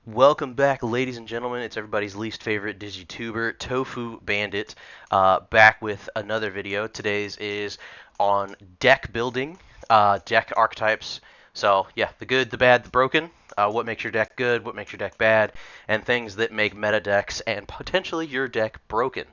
Welcome back, ladies and gentlemen. It's everybody's least favorite DigiTuber, Tofu Bandit, back with another video. Today's is on deck building, deck archetypes. So, yeah, the good, the bad, the broken. What makes your deck good, what makes your deck bad, and things that make meta decks and potentially your deck broken.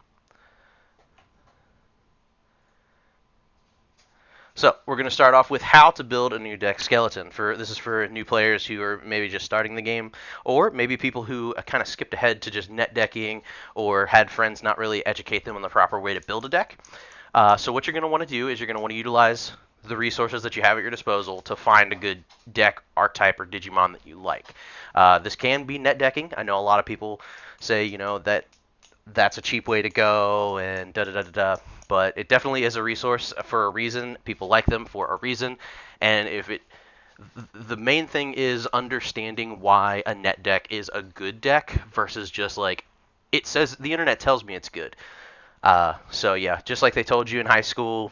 So we're going to start off with how to build a new deck skeleton. This is for new players who are maybe just starting the game, or maybe people who kind of skipped ahead to just net decking, or had friends not really educate them on the proper way to build a deck. So what you're going to want to do is you're going to want to utilize the resources that you have at your disposal to find a good deck archetype or Digimon that you like. This can be net decking. I know a lot of people say that that's a cheap way to go and da da da da da. But it definitely is a resource for a reason. People like them for a reason, and the main thing is understanding why a net deck is a good deck versus just like it says the internet tells me it's good. So yeah, just like they told you in high school,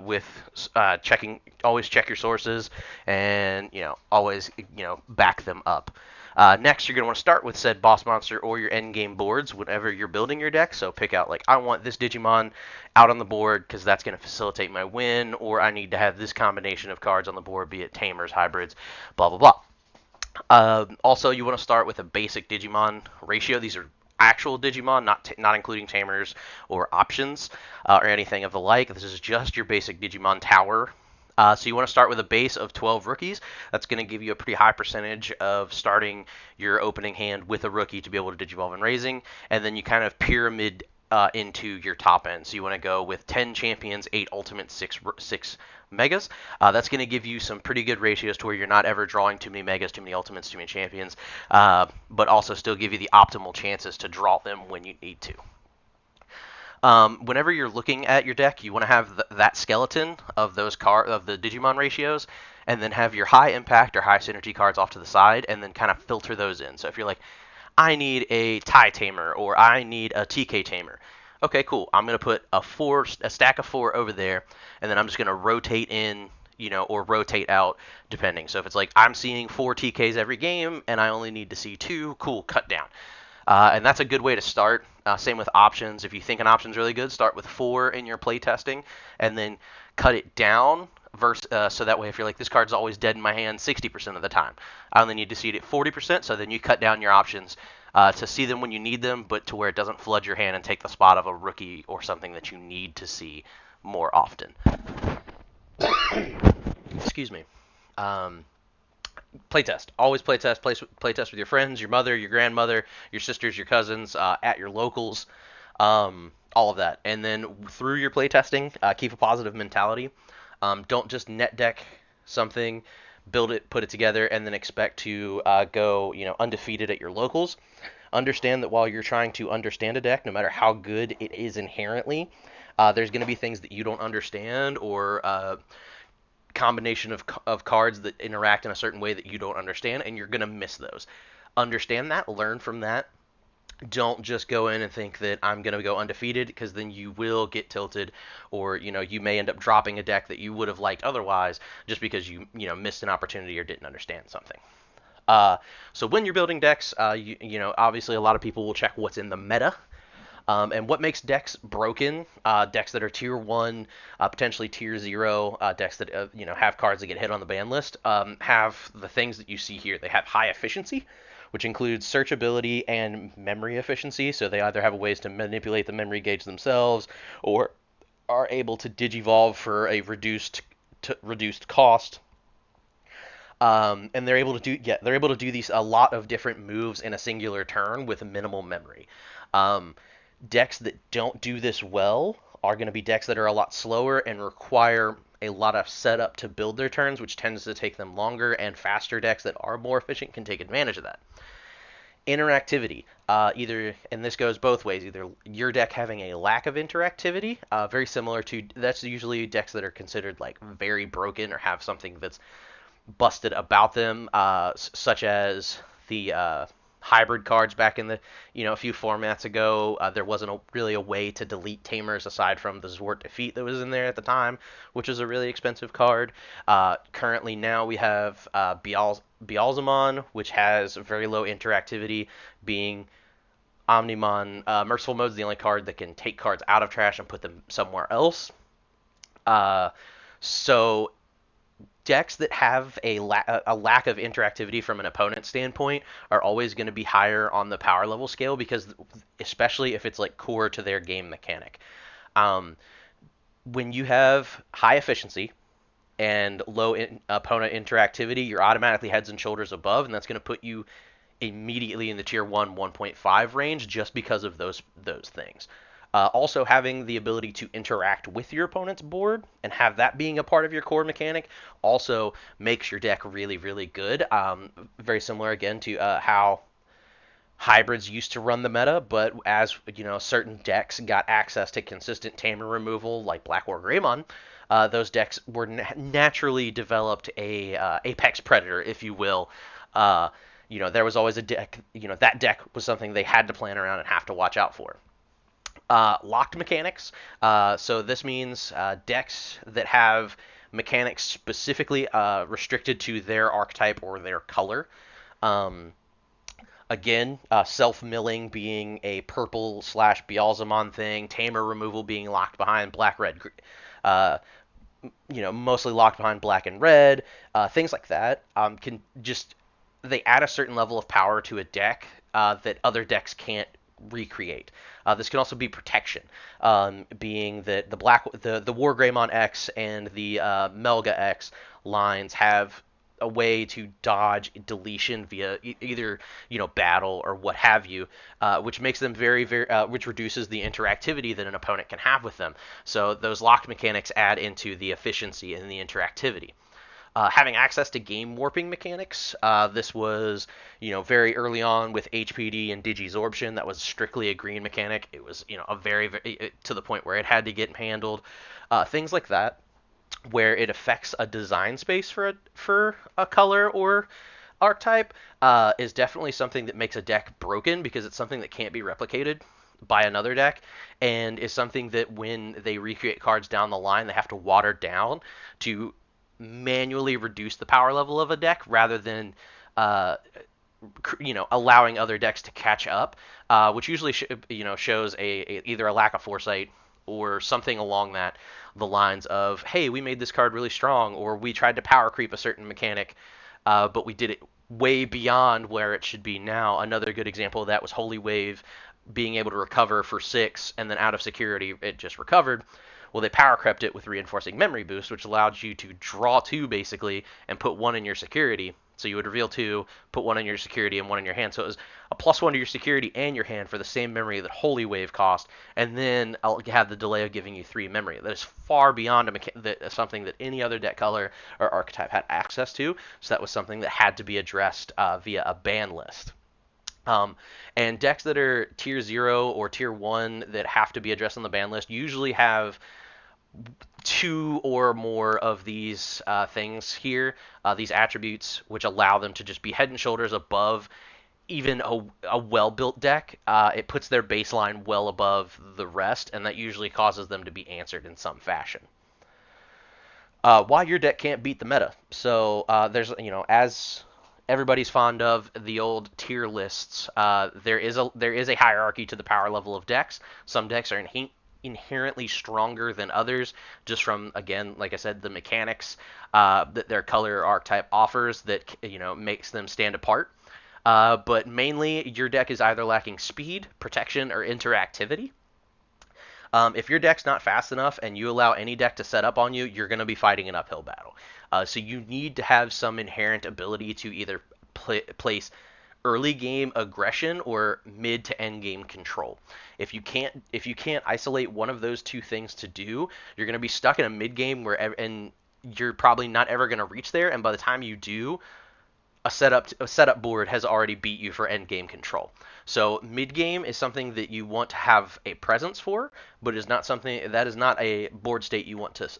with checking, always check your sources, and always back them up. Next, you're going to want to start with said boss monster or your end game boards whenever you're building your deck. So pick out like I want this Digimon out on the board because that's going to facilitate my win, or I need to have this combination of cards on the board, be it tamers, hybrids, blah blah blah. Also, you want to start with a basic Digimon ratio. These are actual Digimon, not including tamers or options or anything of the like. This is just your basic Digimon tower. So you want to start with a base of 12 rookies. That's going to give you a pretty high percentage of starting your opening hand with a rookie to be able to Digivolve and Raising, and then you kind of pyramid into your top end. So you want to go with 10 champions, 8 ultimates, 6 megas. That's going to give you some pretty good ratios to where you're not ever drawing too many megas, too many ultimates, too many champions, but also still give you the optimal chances to draw them when you need to. Whenever you're looking at your deck, you want to have that skeleton of of the Digimon ratios, and then have your high impact or high synergy cards off to the side, and then kind of filter those in. So if you're like, I need a Tai Tamer or I need a TK Tamer. Okay, cool. I'm gonna put a stack of 4 over there, and then I'm just gonna rotate in, or rotate out depending. So if it's like I'm seeing 4 TKs every game and I only need to see 2, cool, cut down. And that's a good way to start. Same with options. If you think an option's really good, start with 4 in your playtesting, and then cut it down. So that way, if you're like, this card's always dead in my hand 60% of the time, I only need to see it at 40%. So then you cut down your options to see them when you need them, but to where it doesn't flood your hand and take the spot of a rookie or something that you need to see more often. Excuse me. Um, Playtest. Always playtest. Playtest with your friends, your mother, your grandmother, your sisters, your cousins, at your locals, all of that. And then through your playtesting, keep a positive mentality. Don't just net deck something, build it, put it together, and then expect to go undefeated at your locals. Understand that while you're trying to understand a deck, no matter how good it is inherently, there's going to be things that you don't understand, or combination of cards that interact in a certain way that you don't understand, and you're going to miss those. Understand that, learn from that. Don't just go in and think that I'm going to go undefeated, because then you will get tilted, or you may end up dropping a deck that you would have liked otherwise just because you missed an opportunity or didn't understand something. So when you're building decks, obviously a lot of people will check what's in the meta. And what makes decks broken? Decks that are tier 1, potentially tier 0, decks that have cards that get hit on the ban list, have the things that you see here. They have high efficiency, which includes searchability and memory efficiency. So they either have ways to manipulate the memory gauge themselves, or are able to digivolve for a reduced cost. And they're able to do these a lot of different moves in a singular turn with minimal memory. Decks that don't do this well are going to be decks that are a lot slower and require a lot of setup to build their turns, which tends to take them longer, and faster decks that are more efficient can take advantage of that. Interactivity, and this goes both ways, either your deck having a lack of interactivity, very similar to, that's usually decks that are considered like very broken or have something that's busted about them, such as the hybrid cards back in the a few formats ago. There wasn't really a way to delete tamers aside from the Zwart defeat that was in there at the time, which is a really expensive card. Currently now we have Bialzamon, which has very low interactivity, being Omnimon. Merciful Mode is the only card that can take cards out of trash and put them somewhere else. Uh, so decks that have a lack of interactivity from an opponent standpoint are always going to be higher on the power level scale, because especially if it's like core to their game mechanic. Um, when you have high efficiency and low opponent interactivity, you're automatically heads and shoulders above, and that's going to put you immediately in the tier 1 1.5 range just because of those things. Also, having the ability to interact with your opponent's board and have that being a part of your core mechanic also makes your deck really, really good. Very similar again to how hybrids used to run the meta, but as certain decks got access to consistent tamer removal, like Black War Greymon, those decks were naturally developed a apex predator, if you will. There was always a deck. That deck was something they had to plan around and have to watch out for. Locked mechanics. So this means decks that have mechanics specifically restricted to their archetype or their color. Um, Again, self-milling being a purple slash Bialzamon thing, Tamer removal being locked behind black, red, uh, mostly locked behind black and red, things like that can just they add a certain level of power to a deck that other decks can't recreate. This can also be protection, being that the War Greymon X and the Melga X lines have a way to dodge deletion via either battle or what have you, which makes them very very which reduces the interactivity that an opponent can have with them. So those locked mechanics add into the efficiency and the interactivity. Having access to game warping mechanics. This was, very early on with HPD and Digisorption. That was strictly a green mechanic. It was, a very, very to the point where it had to get handled. Things like that, where it affects a design space for a color or archetype, is definitely something that makes a deck broken, because it's something that can't be replicated by another deck, and is something that when they recreate cards down the line, they have to water down to manually reduce the power level of a deck rather than allowing other decks to catch up, which usually shows either a lack of foresight or something along the lines of, hey, we made this card really strong, or we tried to power creep a certain mechanic, but we did it way beyond where it should be now. Another good example of that was Holy Wave being able to recover for 6, and then out of security it just recovered. Well, they power crept it with Reinforcing Memory Boost, which allowed you to draw 2 basically and put 1 in your security. So you would reveal 2, put 1 in your security and 1 in your hand. So it was a +1 to your security and your hand for the same memory that Holy Wave cost, and then I'll have the delay of giving you 3 memory. That is far beyond something that any other deck color or archetype had access to. So that was something that had to be addressed via a ban list. And decks that are tier 0 or tier 1 that have to be addressed on the ban list usually have 2 or more of these things here, these attributes, which allow them to just be head and shoulders above even a well-built deck. It puts their baseline well above the rest, and that usually causes them to be answered in some fashion. Why your deck can't beat the meta. So there's, as everybody's fond of the old tier lists, there is a hierarchy to the power level of decks. Some decks are inherently stronger than others, just from, again, like I said, the mechanics that their color archetype offers that makes them stand apart. But mainly, your deck is either lacking speed, protection, or interactivity. If your deck's not fast enough and you allow any deck to set up on you, you're going to be fighting an uphill battle. So you need to have some inherent ability to either place early game aggression or mid to end game control. If you can't isolate one of those two things to do, you're going to be stuck in a mid game and you're probably not ever going to reach there. And by the time you do, a setup board has already beat you for end game control. So mid game is something that you want to have a presence for, but is not something that is not a board state you want to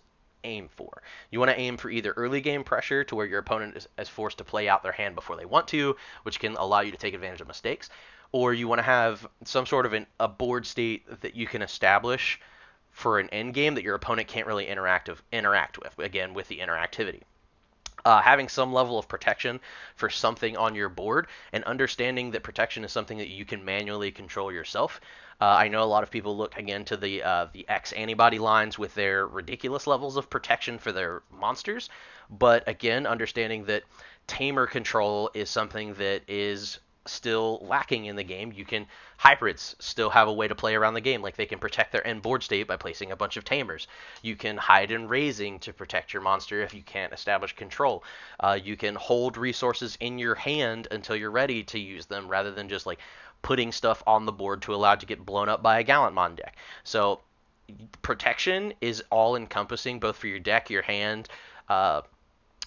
aim for. You want to aim for either early game pressure to where your opponent is forced to play out their hand before they want to, which can allow you to take advantage of mistakes, or you want to have some sort of a board state that you can establish for an end game that your opponent can't really interact with. Again, with the interactivity. Having some level of protection for something on your board and understanding that protection is something that you can manually control yourself. I know a lot of people look again to the X antibody lines with their ridiculous levels of protection for their monsters, but again, understanding that tamer control is something that is still lacking in the game. You can Hybrids still have a way to play around the game, like they can protect their end board state by placing a bunch of tamers. You can hide in raising to protect your monster if you can't establish control. You can hold resources in your hand until you're ready to use them, rather than just like putting stuff on the board to allow it to get blown up by a Gallantmon deck. So protection is all encompassing, both for your deck, your hand,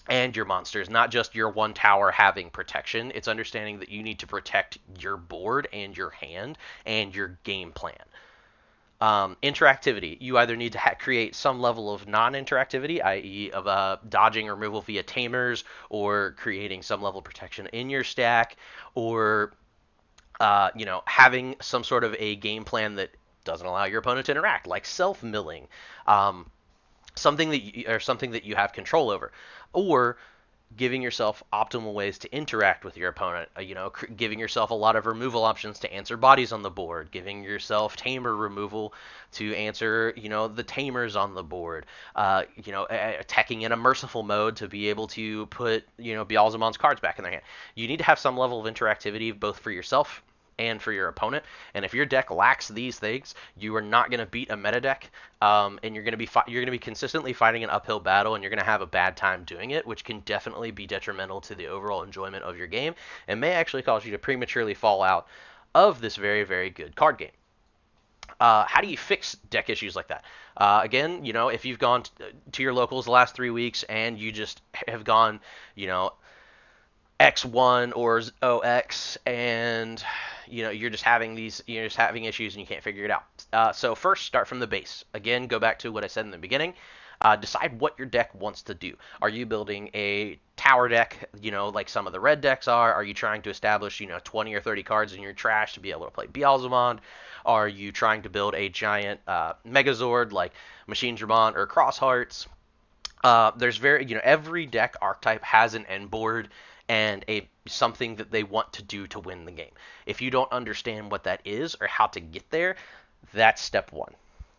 and your monsters, not just your one tower having protection. It's understanding that you need to protect your board and your hand and your game plan. Interactivity. You either need to create some level of non-interactivity, i.e. of dodging removal via tamers, or creating some level of protection in your stack, or having some sort of a game plan that doesn't allow your opponent to interact, like self-milling. Something that you have control over, or giving yourself optimal ways to interact with your opponent. Giving yourself a lot of removal options to answer bodies on the board, giving yourself tamer removal to answer the tamers on the board. Attacking in a merciful mode to be able to put Beelzemon's cards back in their hand. You need to have some level of interactivity both for yourself and for your opponent. And if your deck lacks these things, you are not going to beat a meta deck, and you're going to be consistently fighting an uphill battle, and you're going to have a bad time doing it, which can definitely be detrimental to the overall enjoyment of your game, and may actually cause you to prematurely fall out of this very, very good card game. How do you fix deck issues like that? Again, if you've gone to your locals the last 3 weeks and you just have gone, X1 or OX, and you're just having issues and you can't figure it out. So first, start from the base. Again, go back to what I said in the beginning. Decide what your deck wants to do. Are you building a tower deck, like some of the red decks are? Are you trying to establish, 20 or 30 cards in your trash to be able to play Beelzemon? Are you trying to build a giant Megazord like Machine Dramon or Crosshearts? There's every deck archetype has an end board and something that they want to do to win the game. If you don't understand what that is or how to get there, that's step one.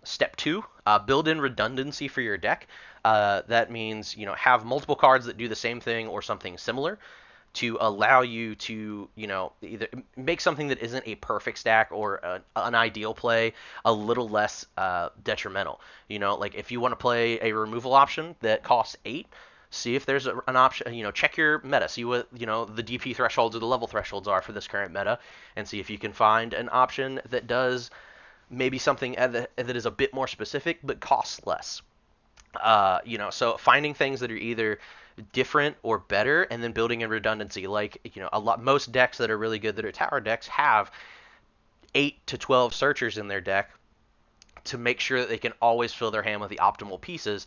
Step two, build in redundancy for your deck. That means have multiple cards that do the same thing or something similar to allow you to either make something that isn't a perfect stack or an ideal play a little less detrimental. Like if you want to play a removal option that costs 8, see if there's an option, check your meta, see what, the DP thresholds or the level thresholds are for this current meta, and see if you can find an option that does maybe something that is a bit more specific but costs less. So finding things that are either different or better, and then building in redundancy. Like, most decks that are really good that are tower decks have 8 to 12 searchers in their deck to make sure that they can always fill their hand with the optimal pieces.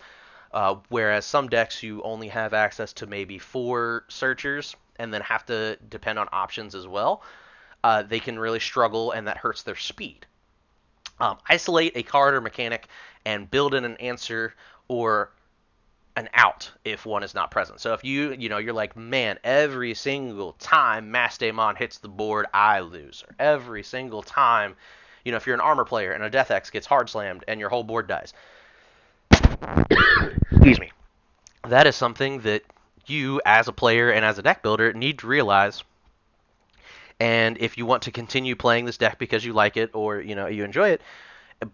Whereas some decks you only have access to maybe 4 searchers and then have to depend on options as well. They can really struggle, and that hurts their speed. Isolate a card or mechanic and build in an answer or an out if one is not present. So if you're like, man, every single time Mastemon hits the board, I lose. Or every single time, if you're an armor player and a Death X gets hard slammed and your whole board dies. Excuse me. That is something that you, as a player and as a deck builder, need to realize. And if you want to continue playing this deck because you like it or you enjoy it,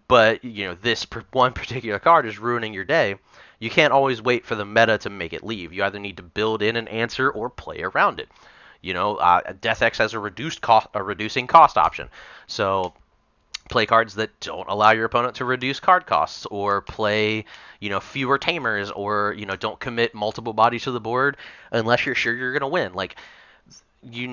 but this one particular card is ruining your day, you can't always wait for the meta to make it leave. You either need to build in an answer or play around it. Death X has a reducing cost option, so play cards that don't allow your opponent to reduce card costs, or play fewer tamers, or don't commit multiple bodies to the board unless you're sure you're gonna win. Like you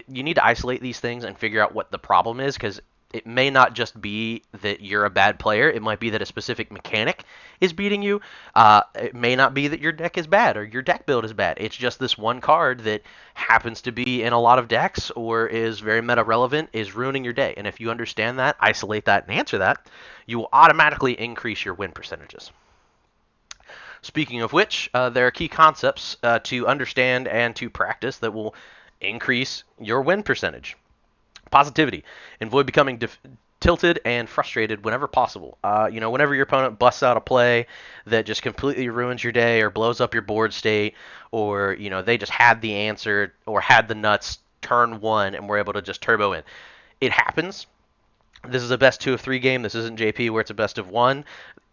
need to isolate these things and figure out what the problem is, because it may not just be that you're a bad player. It might be that a specific mechanic is beating you. It may not be that your deck is bad or your deck build is bad. It's just this one card that happens to be in a lot of decks or is very meta relevant is ruining your day. And if you understand that, isolate that, and answer that, you will automatically increase your win percentages. Speaking of which, there are key concepts to understand and to practice that will increase your win percentage. Positivity. Avoid becoming tilted and frustrated whenever possible. Whenever your opponent busts out a play that just completely ruins your day or blows up your board state, or they just had the answer or had the nuts turn one and were able to just turbo in. It happens. This is a best 2 of 3 game. This isn't JP where it's a best of 1.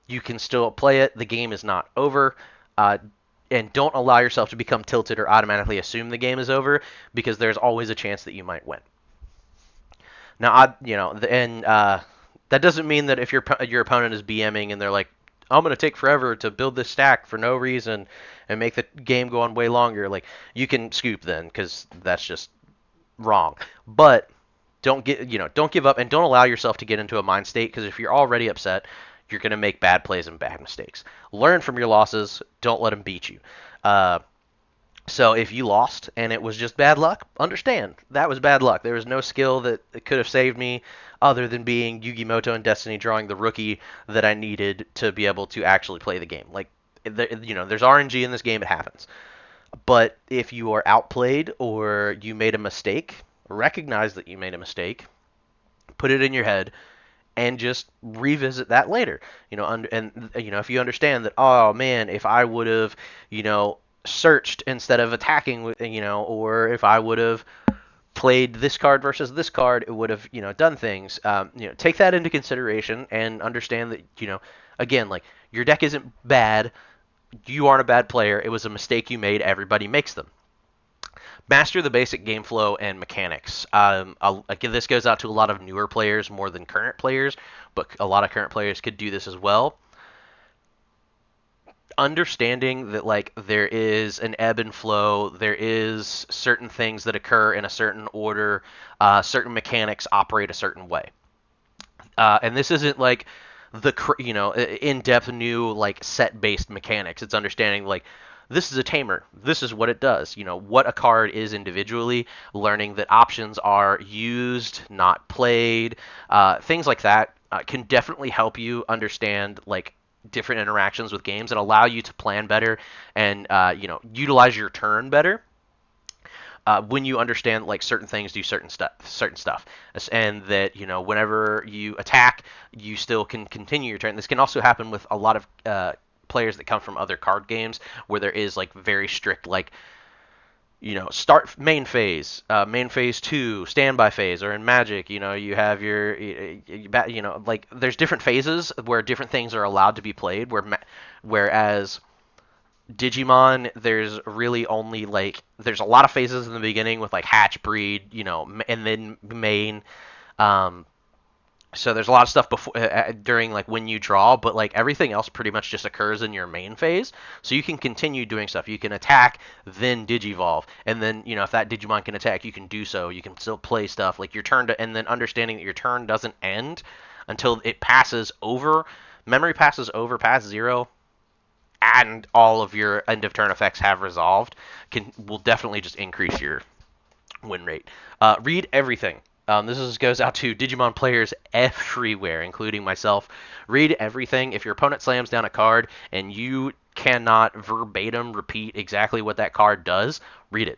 You can still play it. The game is not over. And don't allow yourself to become tilted or automatically assume the game is over, because there's always a chance that you might win. Now, that doesn't mean that if your opponent is BMing and they're like, I'm going to take forever to build this stack for no reason and make the game go on way longer, like, you can scoop then, because that's just wrong. But don't give up, and don't allow yourself to get into a mind state, because if you're already upset, you're going to make bad plays and bad mistakes. Learn from your losses. Don't let them beat you. So if you lost and it was just bad luck, understand that was bad luck. There was no skill that could have saved me other than being Yugimoto and Destiny drawing the rookie that I needed to be able to actually play the game. Like, there's RNG in this game. It happens. But if you are outplayed or you made a mistake, recognize that you made a mistake, put it in your head, and just revisit that later. If you understand that, oh man, if I would have, searched instead of attacking, or if I would have played this card versus this card, it would have, done things. Take that into consideration and understand that, again, like, your deck isn't bad. You aren't a bad player. It was a mistake you made. Everybody makes them. Master the basic game flow and mechanics. Again, this goes out to a lot of newer players more than current players, but a lot of current players could do this as well. Understanding that, like, there is an ebb and flow, there is certain things that occur in a certain order, certain mechanics operate a certain way, and this isn't like the in-depth new, like, set-based mechanics. It's understanding, like, this is a tamer. This is what it does. What a card is individually. Learning that options are used, not played. Things like that can definitely help you understand, like, different interactions with games and allow you to plan better and utilize your turn better. When you understand, like, certain things do certain stuff, and that whenever you attack, you still can continue your turn. This can also happen with a lot of players that come from other card games where there is, like, very strict, like, start main phase 2, standby phase, or in Magic, you have your, like, there's different phases where different things are allowed to be played. Whereas Digimon, there's really only, like, there's a lot of phases in the beginning with, like, hatch, breed, and then main. So there's a lot of stuff before, during, like, when you draw, but, like, everything else pretty much just occurs in your main phase. So you can continue doing stuff. You can attack, then Digivolve, and then if that Digimon can attack, you can do so. You can still play stuff like your turn, and then understanding that your turn doesn't end until it passes over. Memory passes over past 0, and all of your end of turn effects have resolved. Will definitely just increase your win rate. Read everything. Goes out to Digimon players everywhere, including myself. Read everything. If your opponent slams down a card and you cannot verbatim repeat exactly what that card does, read it.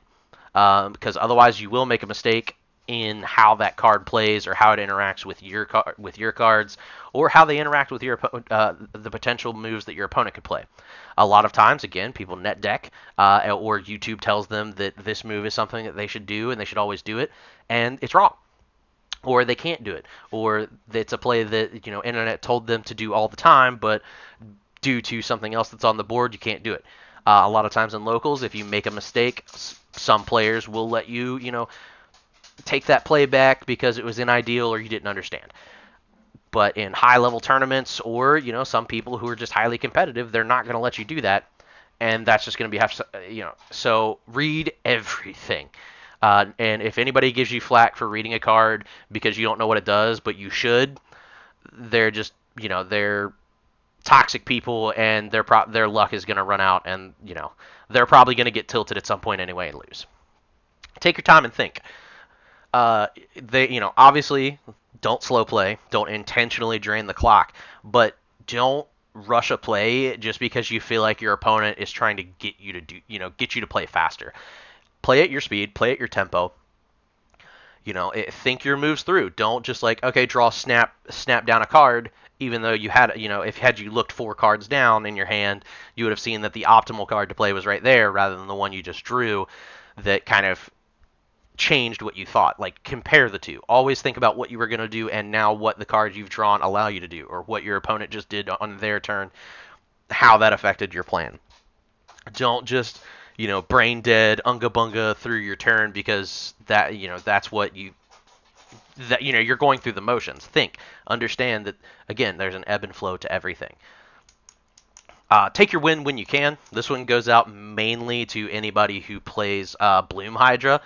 Because otherwise you will make a mistake in how that card plays or how it interacts with your cards, or how they interact with the potential moves that your opponent could play. A lot of times, again, people net deck, or YouTube tells them that this move is something that they should do and they should always do it, and it's wrong. Or they can't do it, or it's a play that internet told them to do all the time, but due to something else that's on the board, you can't do it. A lot of times in locals, if you make a mistake, some players will let you take that play back because it was unideal or you didn't understand. But in high-level tournaments, or some people who are just highly competitive, they're not going to let you do that, and that's just going to be So read everything. And if anybody gives you flack for reading a card because you don't know what it does, but you should, they're just, they're toxic people, and their luck is going to run out, and they're probably going to get tilted at some point anyway and lose. Take your time and think. Obviously don't slow play, don't intentionally drain the clock, but don't rush a play just because you feel like your opponent is trying to get you to play faster. Play at your speed, play at your tempo. Think your moves through. Don't just like, okay, draw, snap down a card, even though if had you looked 4 cards down in your hand, you would have seen that the optimal card to play was right there rather than the one you just drew that kind of changed what you thought. Like, compare the two. Always think about what you were going to do and now what the cards you've drawn allow you to do, or what your opponent just did on their turn, how that affected your plan. Don't just, brain dead, unga bunga through your turn because that's what you're going through the motions. Think, understand that, again, there's an ebb and flow to everything. Take your win when you can. This one goes out mainly to anybody who plays Bloom Hydra.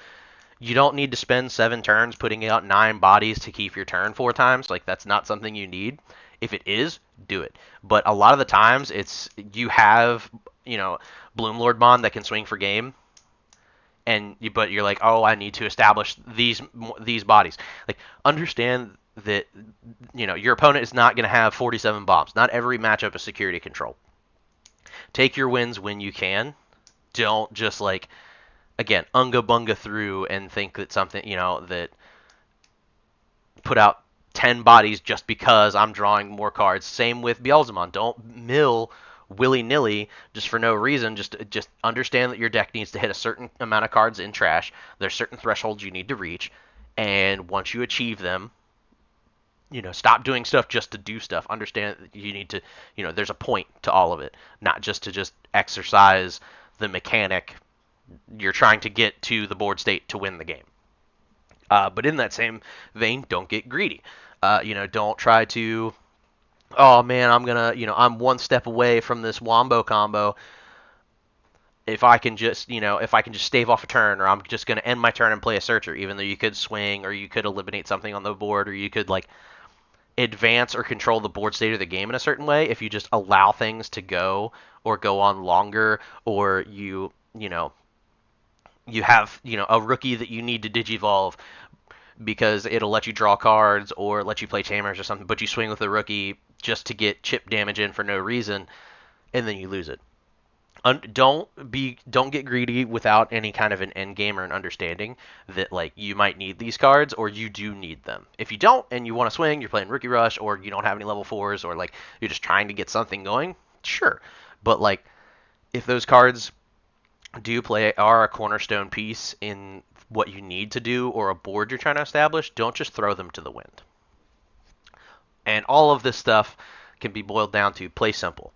You don't need to spend 7 turns putting out 9 bodies to keep your turn 4 times. Like, that's not something you need. If it is, do it. But a lot of the times, you have, Bloom Lord Bond that can swing for game, but you're like, oh, I need to establish these bodies. Like, understand that, your opponent is not going to have 47 bombs. Not every matchup is security control. Take your wins when you can. Don't just, like, again, unga bunga through and think that something, that put out 10 bodies just because I'm drawing more cards. Same with Beelzemon. Don't mill willy-nilly just for no reason. Just understand that your deck needs to hit a certain amount of cards in trash. There's certain thresholds you need to reach, and once you achieve them, stop doing stuff just to do stuff. Understand that you need to, there's a point to all of it, not just to just exercise the mechanic. You're trying to get to the board state to win the game. But in that same vein, don't get greedy. Don't try to, oh man, I'm one step away from this wombo combo. If I can just stave off a turn, or I'm just gonna end my turn and play a searcher, even though you could swing, or you could eliminate something on the board, or you could like advance or control the board state of the game in a certain way. If you just allow things to go or go on longer, or you have a rookie that you need to digivolve because it'll let you draw cards or let you play Tamers or something, but you swing with the rookie just to get chip damage in for no reason, and then you lose it. Don't get greedy without any kind of an end game or an understanding that like you might need these cards or you do need them. If you don't and you want to swing, you're playing Rookie Rush, or you don't have any level 4s, or like you're just trying to get something going, sure. But like, if those cards are a cornerstone piece in what you need to do or a board you're trying to establish, don't just throw them to the wind. And all of this stuff can be boiled down to play simple.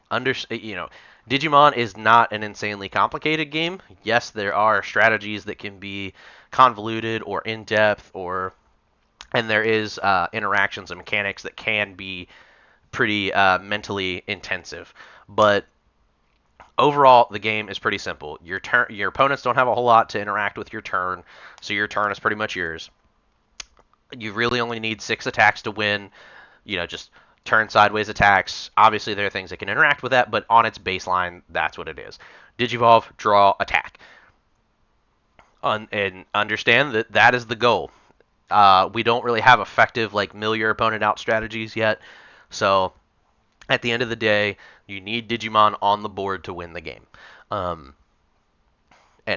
Digimon is not an insanely complicated game. Yes, there are strategies that can be convoluted or in-depth, and there is interactions and mechanics that can be pretty mentally intensive. But overall, the game is pretty simple. Your opponents don't have a whole lot to interact with your turn, so your turn is pretty much yours. You really only need 6 attacks to win. Just turn sideways attacks. Obviously, there are things that can interact with that, but on its baseline, that's what it is. Digivolve, draw, attack. And understand that that is the goal. We don't really have effective, like, mill your opponent out strategies yet. So, at the end of the day, you need Digimon on the board to win the game. And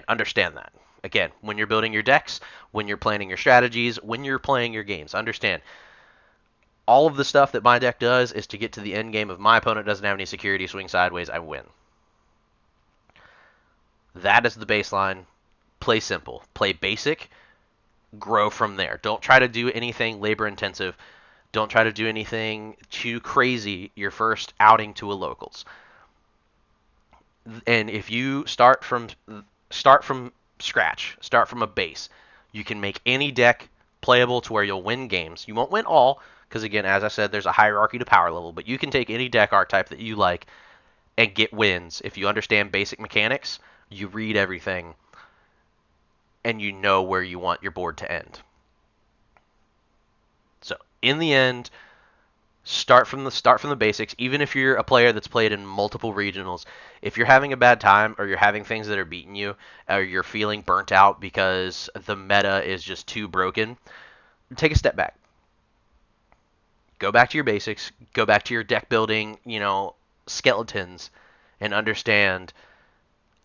understand that. Again, when you're building your decks, when you're planning your strategies, when you're playing your games, understand all of the stuff that my deck does is to get to the end game. If my opponent doesn't have any security, swing sideways, I win. That is the baseline. Play simple. Play basic. Grow from there. Don't try to do anything labor intensive. Don't try to do anything too crazy your first outing to a locals. And if you start from scratch, start from a base, you can make any deck playable to where you'll win games. You won't win all, because again, as I said, there's a hierarchy to power level, but you can take any deck archetype that you like and get wins if you understand basic mechanics, you read everything, and you know where you want your board to end. So in the end, start from the basics. Even if you're a player that's played in multiple regionals, if you're having a bad time or you're having things that are beating you or you're feeling burnt out because the meta is just too broken, take a step back. Go back to your basics, go back to your deck building, skeletons, and understand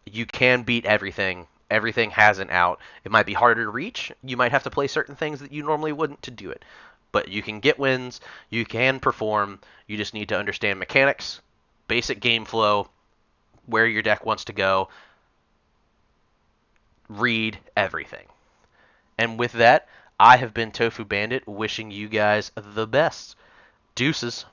you can beat everything. Everything has an out. It might be harder to reach. You might have to play certain things that you normally wouldn't to do it. But you can get wins. You can perform. You just need to understand mechanics, basic game flow, where your deck wants to go, read everything. And with that, I have been Tofu Bandit, wishing you guys the best. Deuces.